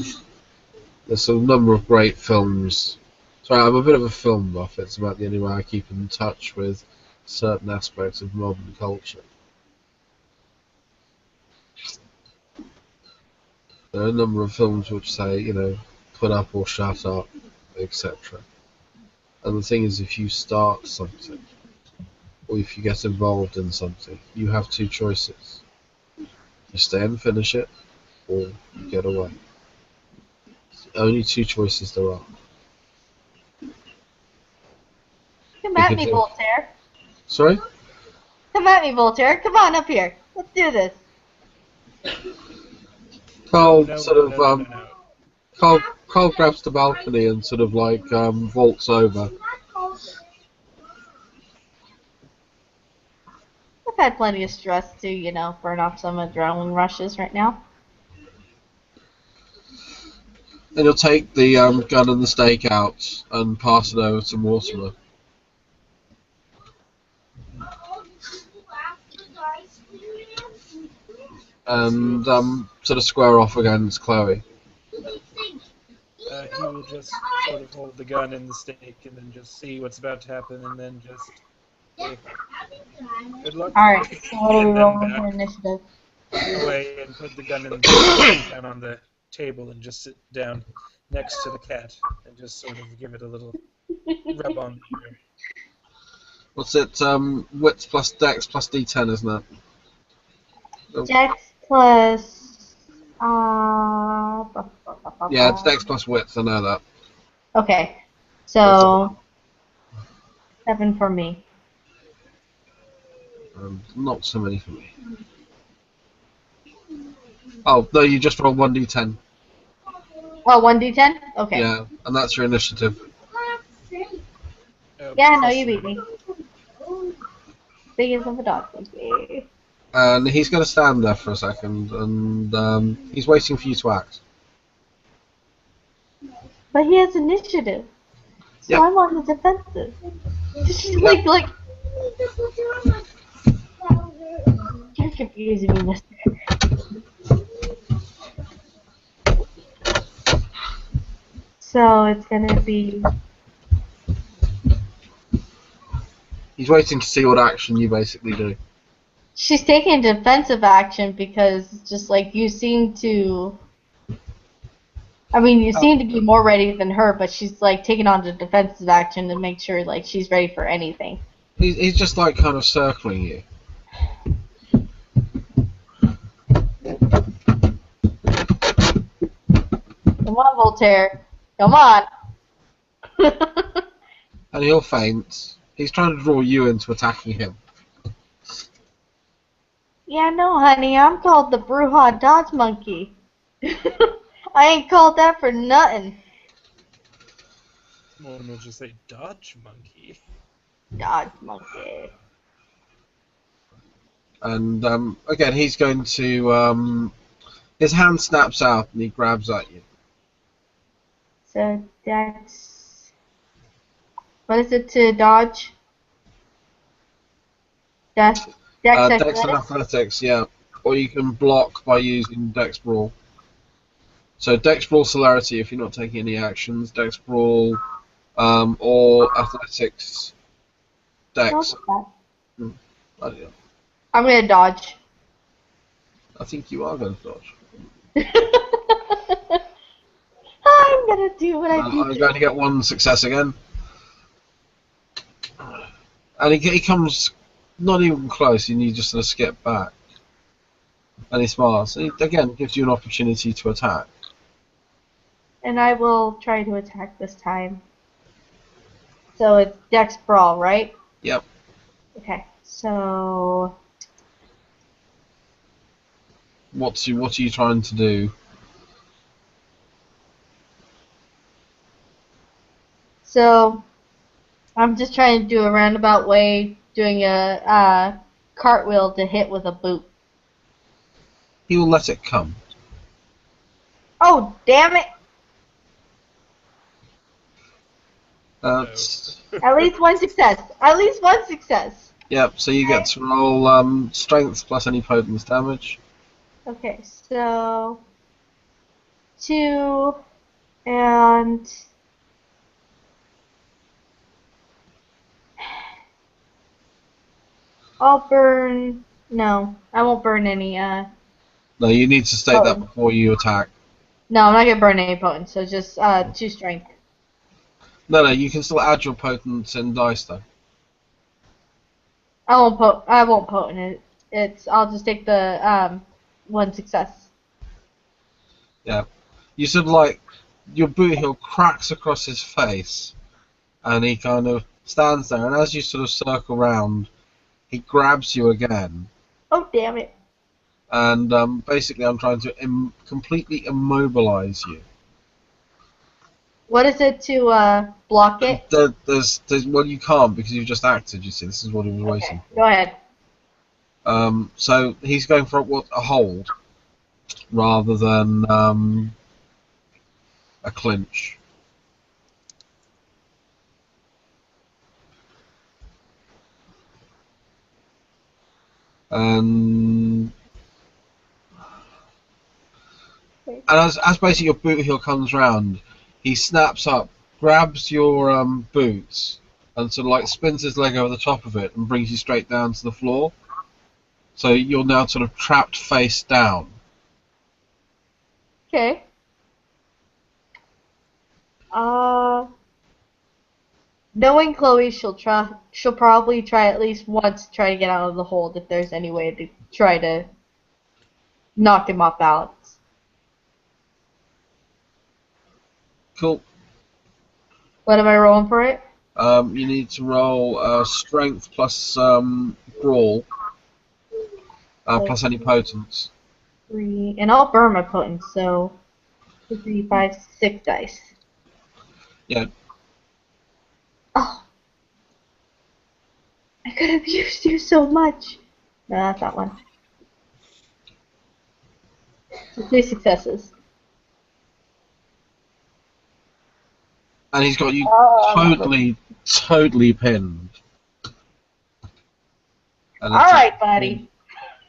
There's a number of great films. Sorry, I'm a bit of a film buff. It's about the only way I keep in touch with certain aspects of modern culture. There are a number of films which say, you know, put up or shut up, etc. And the thing is, if you start something, or if you get involved in something, you have two choices. You stay and finish it, or you get away. It's the only two choices there are. Come at me, Voltaire. Sorry? Come at me, Voltaire. Come on up here. Let's do this. Carl No. Carl grabs the balcony and sort of like vaults over. I've had plenty of stress to, you know, burn off some adrenaline rushes right now. And he'll take the gun and the stake out and pass it over to Mortimer. And sort of square off against Chloe. He will just sort of hold the gun and the stake and then just see what's about to happen and then just say, good luck. Alright, so what are we And then rolling back for initiative? away and put the gun and the stake down on the table and just sit down next to the cat and just sort of give it a little rub on the ear. What's it? Wits plus Dex plus D10, isn't it? Dex plus... Yeah, it's Dex plus Wits, I know that. Okay, so 7 for me. Not so many for me. Oh, no, you just roll 1d10. Oh, 1d10? Okay. Yeah, and that's your initiative. Yeah, no, you beat me. Biggest of a dog. Okay. And he's going to stand there for a second, and he's waiting for you to act. But he has initiative. So Yep. I'm on the defensive. Like... You're confusing me, mister. So it's gonna be... He's waiting to see what action you basically do. She's taking defensive action because just like you seem to... I mean, you seem to be more ready than her, but she's like taking on the defensive action to make sure like she's ready for anything. He's just like kind of circling you. Come on, Voltaire. Come on. And he'll feint. He's trying to draw you into attacking him. Yeah, no, honey, I'm called the Brehon Dodge Monkey. I ain't called that for nothing. Mortimer will just say, Dodge Monkey. Dodge Monkey. And again, he's going to... his hand snaps out and he grabs at you. So Dex... What is it to dodge? Dex Dex and athletics? athletics, yeah. Or you can block by using Dex Brawl. So Dex Brawl Celerity if you're not taking any actions, Dex Brawl, or Athletics Dex. Okay. I don't know. I'm gonna dodge. I think you are going to dodge. gonna do what I do. I'm going to get one success again. And he comes not even close, and you just sort of skip back. And he smiles. He, again, gives you an opportunity to attack. And I will try to attack this time. So it's Dex Brawl, right? Yep. Okay, so... What are you trying to do? So, I'm just trying to do a roundabout way, doing a cartwheel to hit with a boot. He will let it come. Oh, damn it! At least one success. At least one success. Yep, so you get to roll strength plus any potence damage. Okay, so 2 and I'll burn. No, I won't burn any. No, you need to state that before you attack. No, I'm not gonna burn any potent. So just 2 strength. No, you can still add your potence in dice though. I won't potent it. I'll just take the 1 success. Yeah, you sort of like your boot heel cracks across his face, and he kind of stands there. And as you sort of circle round, he grabs you again. Oh damn it! And basically, I'm trying to completely immobilize you. What is it to block it? There's well, you can't because you've just acted. You see, this is what he was waiting for. Go ahead. So he's going for a hold rather than a clinch. And as basically your boot heel comes round, he snaps up, grabs your boots, and sort of like spins his leg over the top of it and brings you straight down to the floor. So you're now sort of trapped face down. Okay. Knowing Chloe, she'll probably try at least once to try to get out of the hold if there's any way to try to knock him off balance. Cool. What am I rolling for it? You need to roll strength plus brawl, plus any potence. 3, and I'll burn my potence, so 2, 3, 5, 6 dice. Yeah. Oh. I could have used you so much. No, that's not one. So 3 successes. And he's got you totally pinned. And Alright, buddy.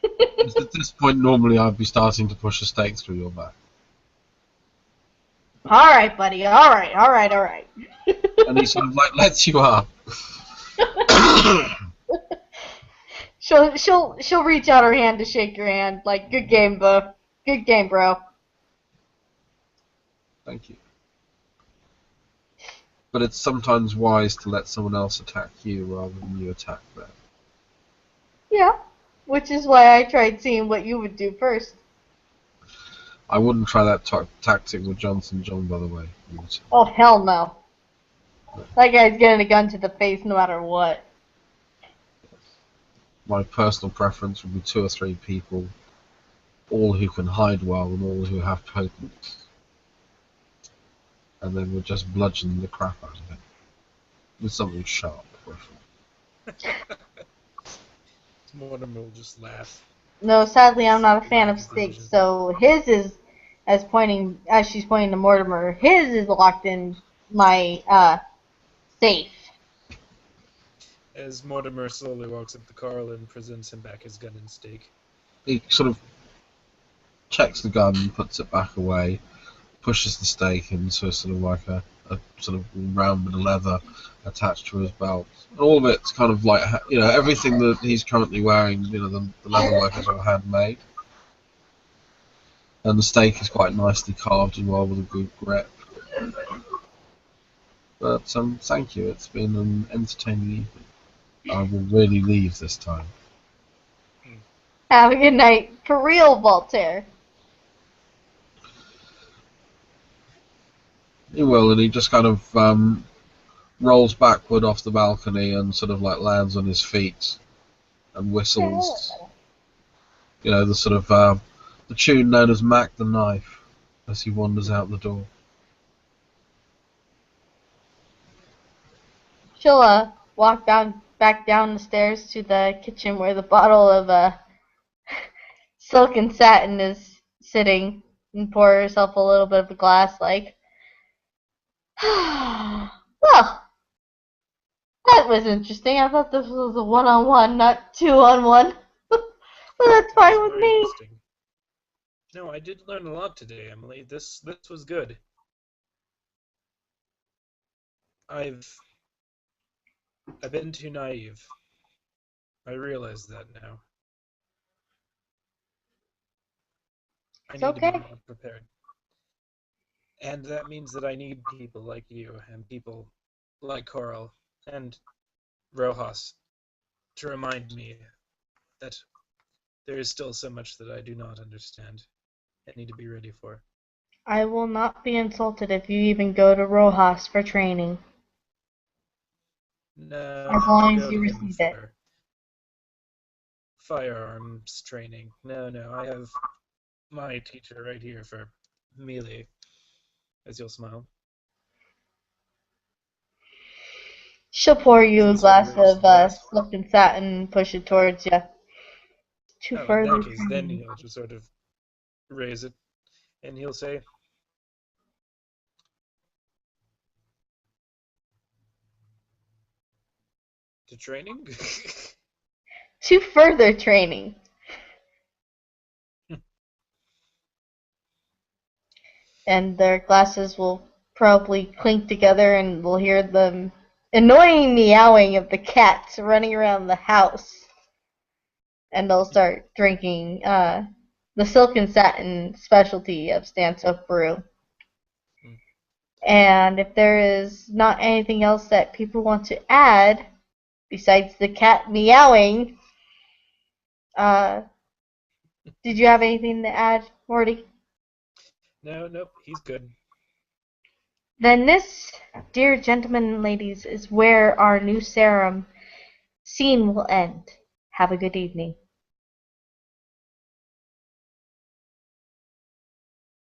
At this point, normally I'd be starting to push a stake through your back. Alright, buddy. Alright. And he sort of like lets you up. She'll reach out her hand to shake your hand, like, good game, bro. Good game, bro. Thank you. But it's sometimes wise to let someone else attack you rather than you attack them. Yeah, which is why I tried seeing what you would do first. I wouldn't try that tactic with Johnson John, by the way. Oh, hell no. That guy's getting a gun to the face no matter what. My personal preference would be 2 or 3 people, all who can hide well and all who have potence. And then we'll just bludgeon the crap out of it. With something sharp, preferably. Mortimer will just laugh. No, sadly I'm not a fan of stakes, so his is, as she's pointing to Mortimer, his is locked in my safe. As Mortimer slowly walks up to Carl and presents him back his gun and stake. He sort of checks the gun, puts it back away, pushes the stake into sort of like a sort of round bit of leather attached to his belt. And all of it's kind of like, everything that he's currently wearing, the leatherwork is all handmade. And the stake is quite nicely carved as well with a good grip. But thank you. It's been an entertaining evening. I will really leave this time. Have a good night. For real, Voltaire. He will, and he just kind of rolls backward off the balcony and sort of like lands on his feet and whistles. You know, the sort of the tune known as Mac the Knife as he wanders out the door. She'll walk back down the stairs to the kitchen where the bottle of silk and satin is sitting and pour herself a little bit of a glass like, well, that was interesting. I thought this was a one-on-one, not two-on-one. Well, that's fine with me. No, I did learn a lot today, Emily. This was good. I've been too naive. I realize that now. I need to be more prepared. And that means that I need people like you and people like Coral and Rojas to remind me that there is still so much that I do not understand and need to be ready for. I will not be insulted if you even go to Rojas for training. No, as long go as you to him receive it. for firearms training. No, I have my teacher right here for melee, as you'll smile. She'll pour you a He sort of glass raises of the glass. silk and satin and push it towards you. To Oh, in further that case, then training. he'll just sort of raise it, and he'll say, to training? To further training. And their glasses will probably clink together and we'll hear the annoying meowing of the cats running around the house. And they'll start drinking the silk and satin specialty of Stansoak Brew. And if there is not anything else that people want to add, besides the cat meowing, did you have anything to add, Morty? Nope, he's good. Then this, dear gentlemen and ladies, is where our new serum scene will end. Have a good evening.